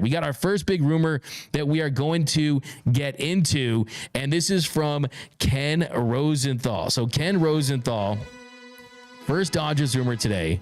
We got our first big rumor that we are going to get into, and this is from Ken Rosenthal. So Ken Rosenthal, first Dodgers rumor today.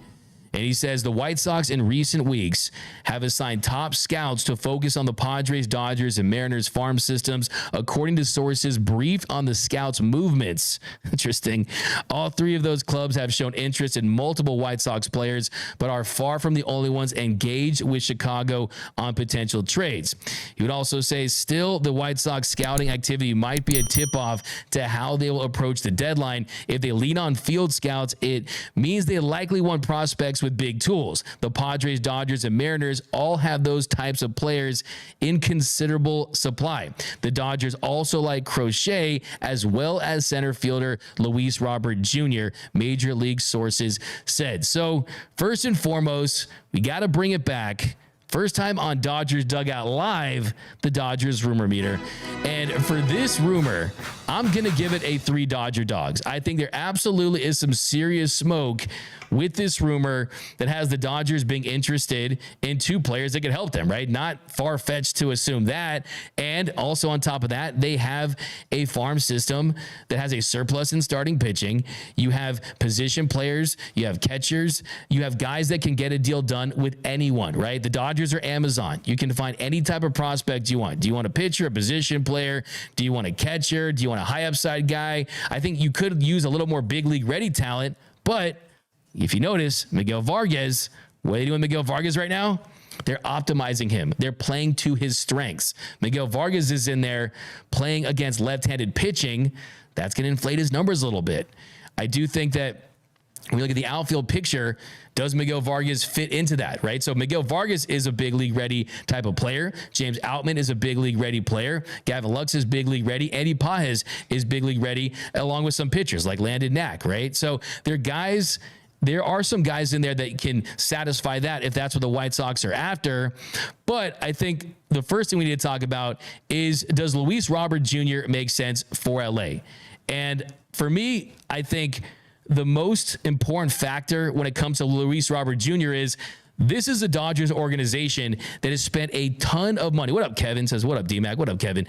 And he says the White Sox in recent weeks have assigned top scouts to focus on the Padres, Dodgers, and Mariners farm systems, according to sources briefed on the scouts' movements. Interesting. All three of those clubs have shown interest in multiple White Sox players, but are far from the only ones engaged with Chicago on potential trades. He would also say still the White Sox scouting activity might be a tip-off to how they will approach the deadline. If they lean on field scouts, it means they likely want prospects with big tools. The Padres, Dodgers, and Mariners all have those types of players in considerable supply. The Dodgers also like Crochet as well as center fielder Luis Robert Jr., Major League sources said. So first and foremost, we got to bring it back. First time on Dodgers Dugout Live, the Dodgers rumor meter. And for this rumor, I'm going to give it a 3 Dodger dogs. I think there absolutely is some serious smoke with this rumor that has the Dodgers being interested in 2 players that could help them, right? Not far-fetched to assume that. And also on top of that, they have a farm system that has a surplus in starting pitching. You have position players, you have catchers, you have guys that can get a deal done with anyone, right? The Dodgers are Amazon. You can find any type of prospect you want. Do you want a pitcher, a position player? Do you want a catcher? Do you want a high upside guy? I think you could use a little more big league ready talent, but if you notice, Miguel Vargas, what are they doing with Miguel Vargas right now? They're optimizing him. They're playing to his strengths. Miguel Vargas is in there playing against left-handed pitching. That's going to inflate his numbers a little bit. I do think that when we look at the outfield picture, does Miguel Vargas fit into that, right? So Miguel Vargas is a big league ready type of player. James Outman is a big league ready player. Gavin Lux is big league ready. Andy Pages is big league ready, along with some pitchers like Landon Knack, right? So there are some guys in there that can satisfy that if that's what the White Sox are after. But I think the first thing we need to talk about is, does Luis Robert Jr. make sense for LA? And for me, I think the most important factor when it comes to Luis Robert Jr. is this is a Dodgers organization that has spent a ton of money. What up, Kevin? Says, what up, D-Mac? What up, Kevin?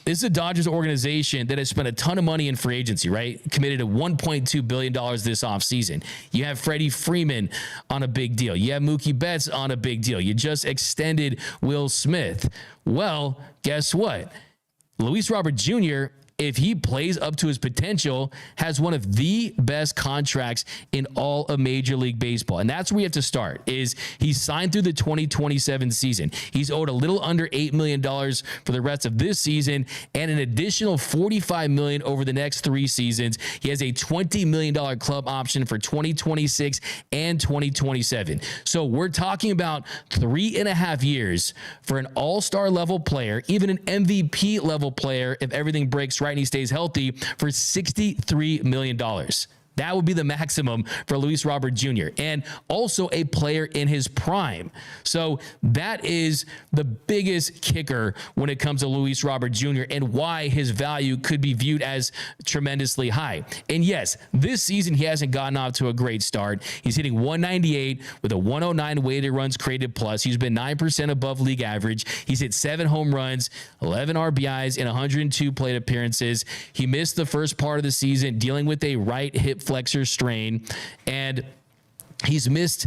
This is a Dodgers organization that has spent a ton of money in free agency, right? Committed to $1.2 billion this offseason. You have Freddie Freeman on a big deal. You have Mookie Betts on a big deal. You just extended Will Smith. Well, guess what? Luis Robert Jr., if he plays up to his potential, has one of the best contracts in all of Major League Baseball. And that's where we have to start, is he signed through the 2027 season. He's owed a little under $8 million for the rest of this season and an additional $45 million over the next 3 seasons. He has a $20 million club option for 2026 and 2027. So we're talking about 3.5 years for an all-star level player, even an MVP level player, if everything breaks right and he stays healthy, for $63 million. That would be the maximum for Luis Robert Jr. and also a player in his prime. So that is the biggest kicker when it comes to Luis Robert Jr. and why his value could be viewed as tremendously high. And yes, this season he hasn't gotten off to a great start. He's hitting 198 with a 109 weighted runs created plus. He's been 9% above league average. He's hit 7 home runs, 11 RBIs in 102 plate appearances. He missed the first part of the season dealing with a right hip flexor strain, and he's missed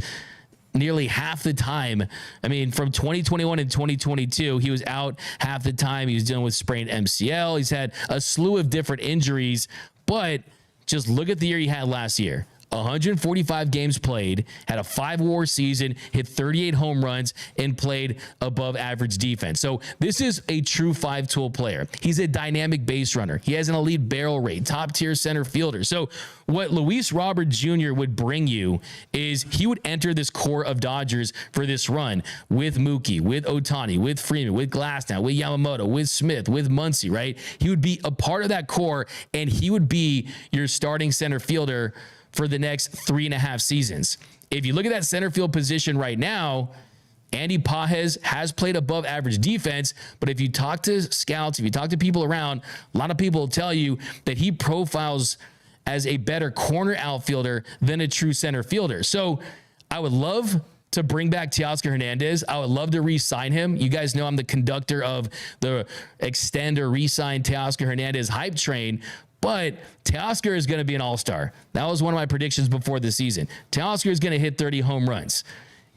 nearly half the time. I mean, from 2021 and 2022, he was out half the time. He was dealing with sprained MCL. He's had a slew of different injuries, but just look at the year he had last year. 145 games played, had a 5-WAR season, hit 38 home runs, and played above average defense. So this is a true 5-tool player. He's a dynamic base runner. He has an elite barrel rate, top-tier center fielder. So what Luis Robert Jr. would bring you is he would enter this core of Dodgers for this run with Mookie, with Ohtani, with Freeman, with Glasnow, with Yamamoto, with Smith, with Muncy, right? He would be a part of that core, and he would be your starting center fielder for the next 3.5 seasons. If you look at that center field position right now, Andy Pages has played above average defense, but if you talk to scouts, if you talk to people around, a lot of people will tell you that he profiles as a better corner outfielder than a true center fielder. So I would love to bring back Teoscar Hernandez. I would love to re-sign him. You guys know I'm the conductor of the extend or re-sign Teoscar Hernandez hype train. But Teoscar is going to be an all-star. That was one of my predictions before the season. Teoscar is going to hit 30 home runs.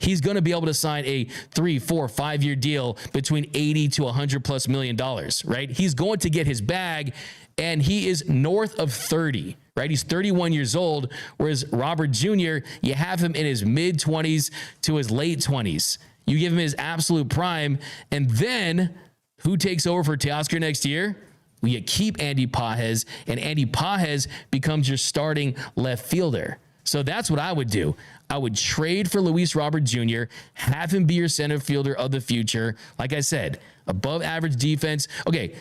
He's going to be able to sign a 3, 4, 5-year deal between 80 to 100 plus $1 million, right? He's going to get his bag, and he is north of 30, right? He's 31 years old, whereas Robert Jr., you have him in his mid-20s to his late 20s. You give him his absolute prime, and then who takes over for Teoscar next year? Well, you keep Andy Pages, and Andy Pages becomes your starting left fielder. So that's what I would do. I would trade for Luis Robert Jr., have him be your center fielder of the future. Like I said, above average defense. Okay,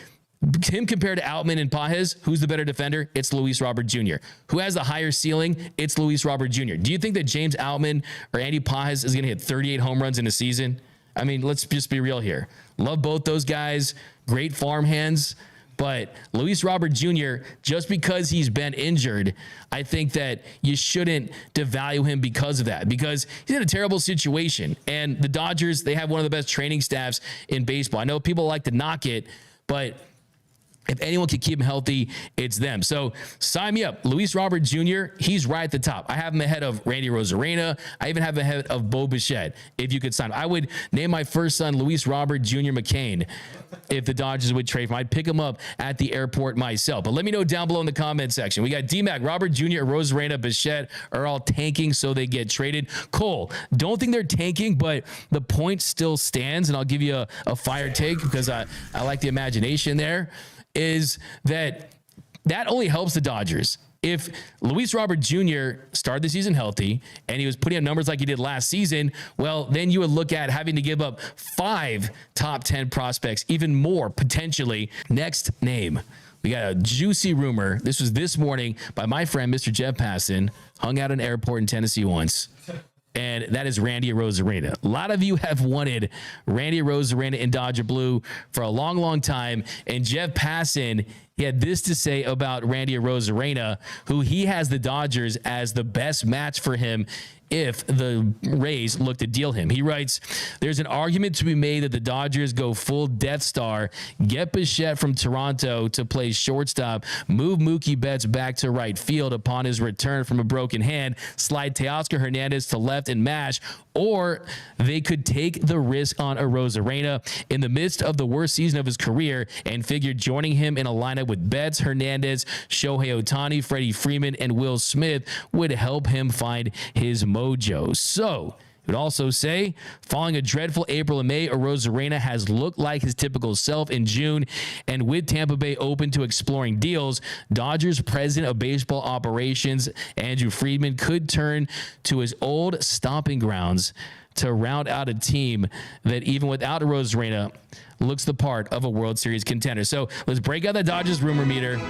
him compared to Outman and Pages, who's the better defender? It's Luis Robert Jr. Who has the higher ceiling? It's Luis Robert Jr. Do you think that James Outman or Andy Pages is going to hit 38 home runs in a season? I mean, let's just be real here. Love both those guys. Great farm hands. But Luis Robert Jr., just because he's been injured, I think that you shouldn't devalue him because of that, because he's in a terrible situation. And the Dodgers, they have one of the best training staffs in baseball. I know people like to knock it, but if anyone can keep him healthy, it's them. So sign me up. Luis Robert Jr., he's right at the top. I have him ahead of Randy Arozarena. I even have him ahead of Bo Bichette, if you could sign him. I would name my first son Luis Robert Jr. McCain if the Dodgers would trade him. I'd pick him up at the airport myself. But let me know down below in the comment section. We got D-Mac, Robert Jr., Arozarena, Bichette are all tanking, so they get traded. Cole, don't think they're tanking, but the point still stands, and I'll give you a fire take because I like the imagination there. Is that only helps the Dodgers. If Luis Robert Jr. started the season healthy and he was putting up numbers like he did last season, well, then you would look at having to give up 5 top 10 prospects, even more potentially. Next name. We got a juicy rumor. This was this morning by my friend, Mr. Jeff Passan, hung out at an airport in Tennessee once. And that is Randy Arozarena. A lot of you have wanted Randy Arozarena in Dodger Blue for a long, long time. And Jeff Passan, he had this to say about Randy Arozarena, who he has the Dodgers as the best match for him if the Rays look to deal him. He writes, there's an argument to be made that the Dodgers go full Death Star, get Bichette from Toronto to play shortstop, move Mookie Betts back to right field upon his return from a broken hand, slide Teoscar Hernandez to left and mash, or they could take the risk on Arozarena in the midst of the worst season of his career and figure joining him in a lineup with Betts, Hernandez, Shohei Ohtani, Freddie Freeman, and Will Smith would help him find his mojo. So it would also say, following a dreadful April and May, Arozarena has looked like his typical self in June, and with Tampa Bay open to exploring deals, Dodgers president of baseball operations, Andrew Friedman, could turn to his old stomping grounds to round out a team that, even without Arozarena, looks the part of a World Series contender. So let's break out the Dodgers rumor meter.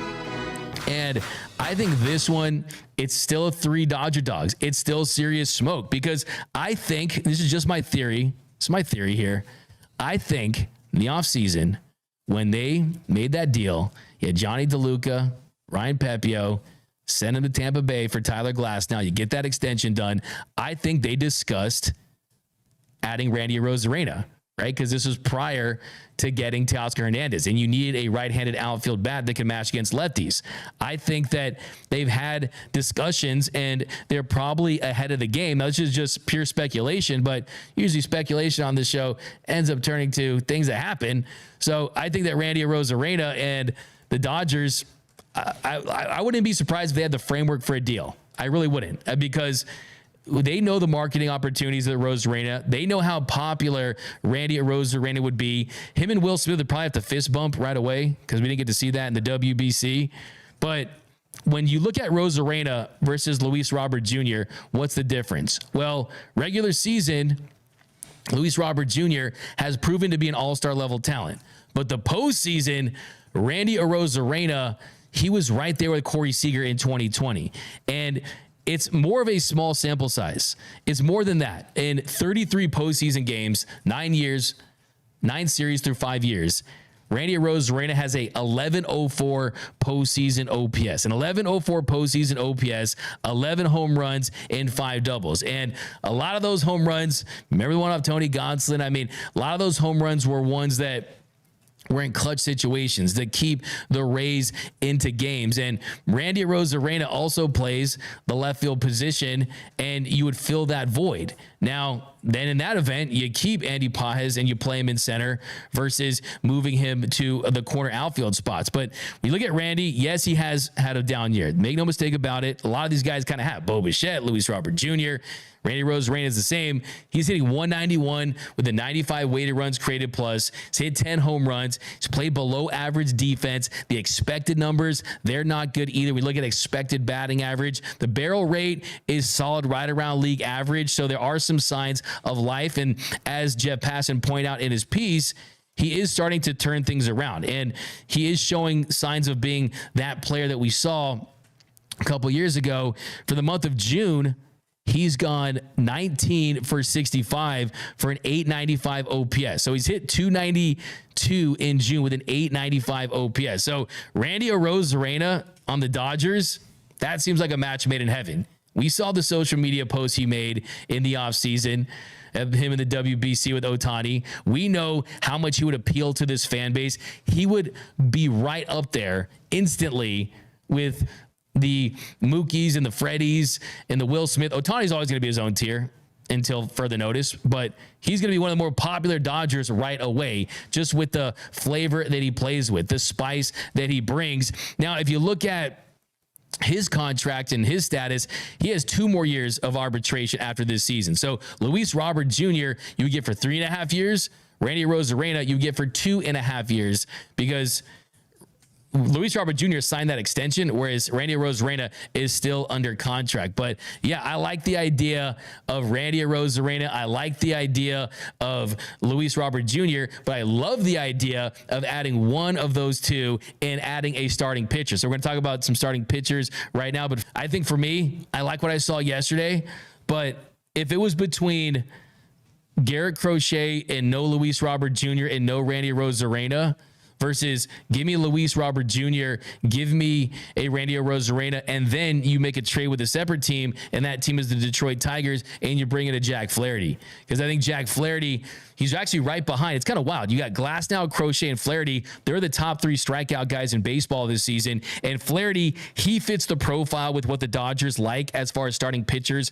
And I think this one, it's still 3 Dodger dogs. It's still serious smoke, because I think, this is just my theory. It's my theory here. I think in the offseason, when they made that deal, you had Johnny DeLuca, Ryan Pepio, send him to Tampa Bay for Tyler Glass. Now you get that extension done. I think they discussed adding Randy Arozarena, right? Because this was prior to getting Teoscar Hernandez, and you needed a right-handed outfield bat that can match against lefties. I think that they've had discussions, and they're probably ahead of the game. Now, this is just pure speculation, but usually speculation on this show ends up turning to things that happen. So I think that Randy Arozarena and the Dodgers, I wouldn't be surprised if they had the framework for a deal. I really wouldn't, because they know the marketing opportunities of Arozarena. They know how popular Randy Arozarena would be. Him and Will Smith would probably have to fist bump right away, because we didn't get to see that in the WBC. But when you look at Arozarena versus Luis Robert Jr., what's the difference? Well, regular season, Luis Robert Jr. has proven to be an all-star level talent. But the postseason, Randy Arozarena, he was right there with Corey Seager in 2020. And it's more of a small sample size. It's more than that. In 33 postseason games, 9 years, 9 series through 5 years, Randy Arozarena has a 1104 postseason OPS. An 1104 postseason OPS, 11 home runs, and 5 doubles. And a lot of those home runs, remember the one off Tony Gonsolin? I mean, a lot of those home runs were ones that were in clutch situations that keep the Rays into games. And Randy Arozarena also plays the left field position, and you would fill that void. Now, then in that event, you keep Andy Pages and you play him in center versus moving him to the corner outfield spots. But we look at Randy, yes, he has had a down year. Make no mistake about it. A lot of these guys kind of have. Bo Bichette, Luis Robert Jr., Randy Arozarena is the same. He's hitting 191 with a 95 weighted runs created plus. He's hit 10 home runs. He's played below average defense. The expected numbers, they're not good either. We look at expected batting average. The barrel rate is solid right around league average. So there are some signs of life. And as Jeff Passan pointed out in his piece, he is starting to turn things around. And he is showing signs of being that player that we saw a couple years ago. For the month of June, he's gone 19 for 65 for an 895 OPS. So he's hit 292 in June with an 895 OPS. So Randy Arozarena on the Dodgers, that seems like a match made in heaven. We saw the social media posts he made in the offseason of him in the WBC with Ohtani. We know how much he would appeal to this fan base. He would be right up there instantly with the Mookies and the Freddies and the Will Smith. Ohtani's always going to be his own tier until further notice, but he's going to be one of the more popular Dodgers right away, just with the flavor that he plays with, the spice that he brings. Now, if you look at his contract and his status, he has 2 more years of arbitration after this season. So Luis Robert Jr., you get for 3.5 years. Randy Arozarena, you get for 2.5 years, because Luis Robert Jr. signed that extension, whereas Randy Arozarena is still under contract. But yeah, I like the idea of Randy Arozarena. I like the idea of Luis Robert Jr., but I love the idea of adding one of those two and adding a starting pitcher. So we're going to talk about some starting pitchers right now. But I think for me, I like what I saw yesterday. But if it was between Garrett Crochet and no Luis Robert Jr. and no Randy Arozarena, versus give me Luis Robert Jr., give me a Randy Arozarena, and then you make a trade with a separate team, and that team is the Detroit Tigers, and you bring in a Jack Flaherty. Because I think Jack Flaherty, he's actually right behind. It's kind of wild. You got Glasnow, Crochet, and Flaherty. They're the top 3 strikeout guys in baseball this season. And Flaherty, he fits the profile with what the Dodgers like as far as starting pitchers